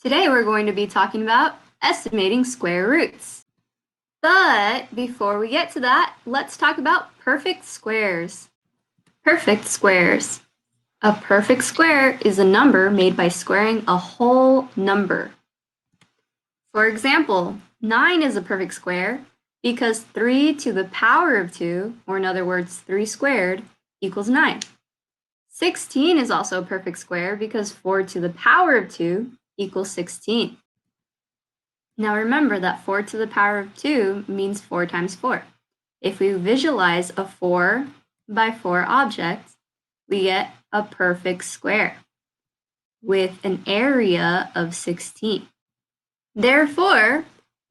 Today we're going to be talking about estimating square roots. But before we get to that, let's talk about perfect squares. Perfect squares. A perfect square is a number made by squaring a whole number. For example, 9 is a perfect square because 3 to the power of 2, or in other words, 3 squared, equals 9. 16 is also a perfect square because 4 to the power of 2 equals 16. Now remember that 4 to the power of 2 means 4 times 4. If we visualize a 4 by 4 object, we get a perfect square with an area of 16. Therefore,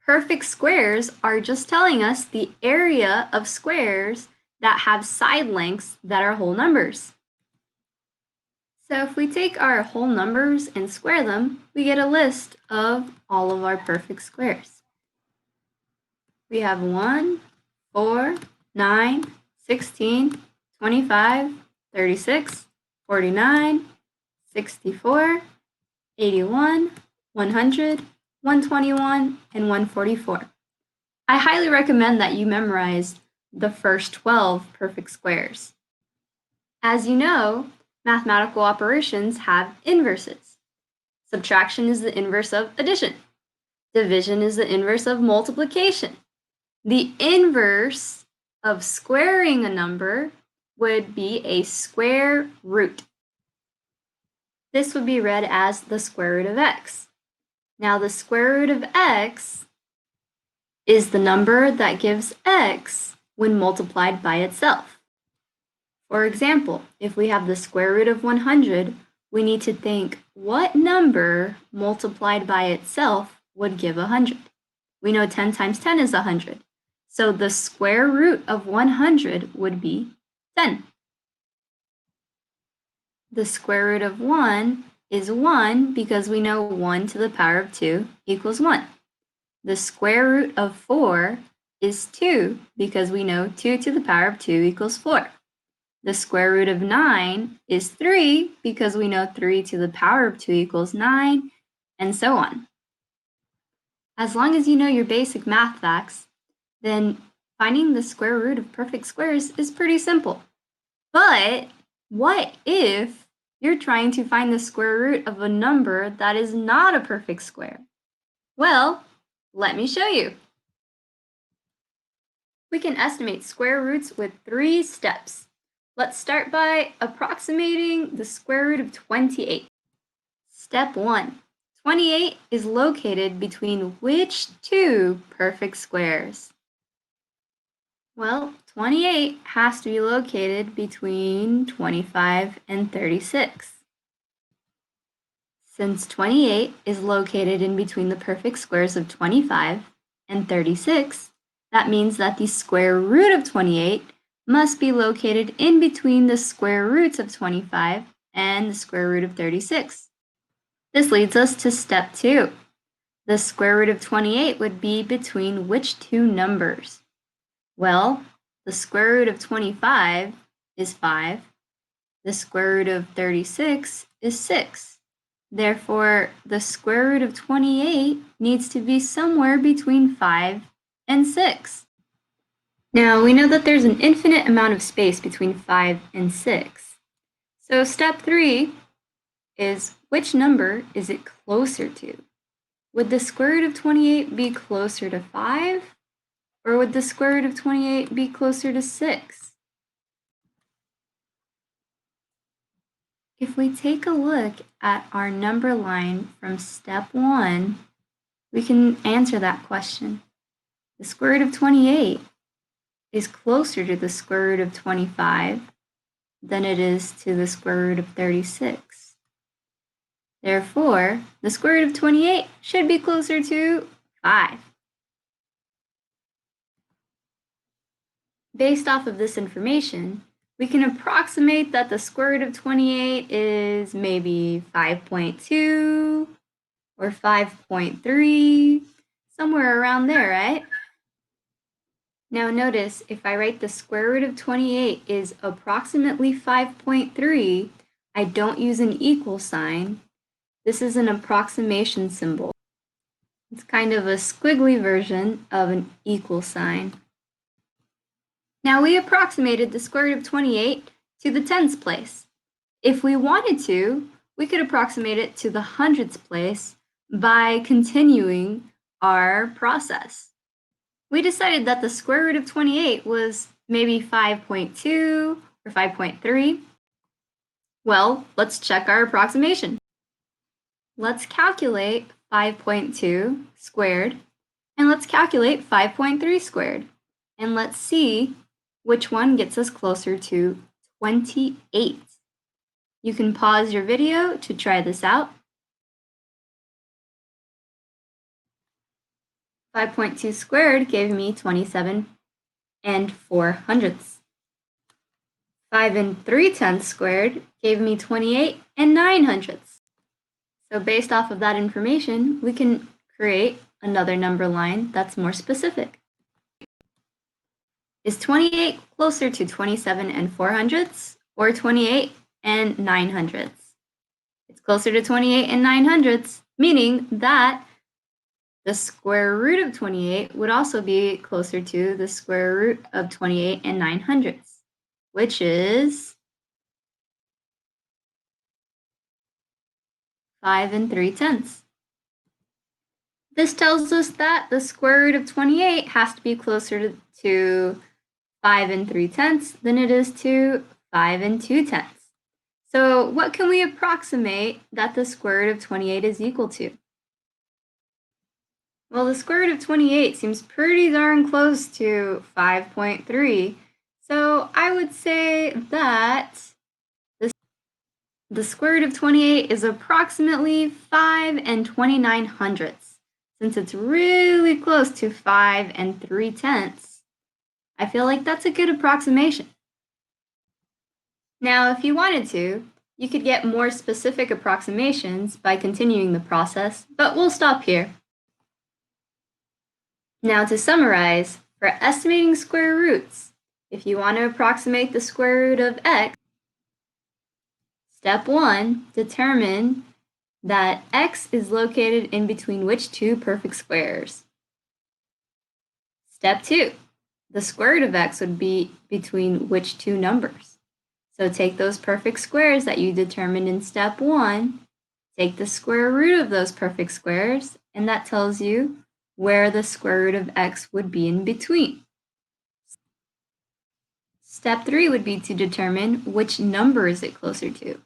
perfect squares are just telling us the area of squares that have side lengths that are whole numbers. So if we take our whole numbers and square them, we get a list of all of our perfect squares. We have 1, 4, 9, 16, 25, 36, 49, 64, 81, 100, 121, and 144. I highly recommend that you memorize the first 12 perfect squares. As you know, mathematical operations have inverses. Subtraction is the inverse of addition. Division is the inverse of multiplication. The inverse of squaring a number would be a square root. This would be read as the square root of x. Now, the square root of x is the number that gives x when multiplied by itself. For example, if we have the square root of 100, we need to think what number multiplied by itself would give 100. We know 10 times 10 is 100. So the square root of 100 would be 10. The square root of 1 is 1 because we know 1 to the power of 2 equals 1. The square root of 4 is 2 because we know 2 to the power of 2 equals 4. The square root of 9 is 3 because we know 3 to the power of 2 equals 9, and so on. As long as you know your basic math facts, then finding the square root of perfect squares is pretty simple. But what if you're trying to find the square root of a number that is not a perfect square? Well, let me show you. We can estimate square roots with 3 steps. Let's start by approximating the square root of 28. Step 1. 28 is located between which two perfect squares? Well, 28 has to be located between 25 and 36. Since 28 is located in between the perfect squares of 25 and 36, that means that the square root of 28 must be located in between the square roots of 25 and the square root of 36. This leads us to step 2. The square root of 28 would be between which two numbers? Well, the square root of 25 is 5. The square root of 36 is 6. Therefore, the square root of 28 needs to be somewhere between 5 and 6. Now, we know that there's an infinite amount of space between 5 and 6. So step 3 is which number is it closer to? Would the square root of 28 be closer to 5? Or would the square root of 28 be closer to 6? If we take a look at our number line from step 1, we can answer that question. The square root of 28 is closer to the square root of 25 than it is to the square root of 36. Therefore, the square root of 28 should be closer to 5. Based off of this information, we can approximate that the square root of 28 is maybe 5.2 or 5.3, somewhere around there, right? Now notice, if I write the square root of 28 is approximately 5.3, I don't use an equal sign. This is an approximation symbol. It's kind of a squiggly version of an equal sign. Now we approximated the square root of 28 to the tens place. If we wanted to, we could approximate it to the hundreds place by continuing our process. We decided that the square root of 28 was maybe 5.2 or 5.3. Well, let's check our approximation. Let's calculate 5.2 squared, and let's calculate 5.3 squared. And let's see which one gets us closer to 28. You can pause your video to try this out. 5.2 squared gave me 27 and 4/100ths. 5 and 3/10 squared gave me 28 and 9/100ths. So based off of that information, we can create another number line that's more specific. Is 28 closer to 27 and 4/100ths or 28 and 9/100ths? It's closer to 28 and 9/100ths, meaning that the square root of 28 would also be closer to the square root of 28 and 9/100ths, which is 5 and 3/10. This tells us that the square root of 28 has to be closer to 5 and 3/10 than it is to 5 and 2/10. So what can we approximate that the square root of 28 is equal to? Well, the square root of 28 seems pretty darn close to 5.3, so I would say that the square root of 28 is approximately 5 and 29/100ths. Since it's really close to 5 and 3/10, I feel like that's a good approximation. Now, if you wanted to, you could get more specific approximations by continuing the process, but we'll stop here. Now to summarize, for estimating square roots, if you want to approximate the square root of x, step 1, determine that x is located in between which two perfect squares. Step 2, the square root of x would be between which two numbers. So take those perfect squares that you determined in step 1, take the square root of those perfect squares, and that tells you where the square root of x would be in between. Step 3 would be to determine which number is it closer to.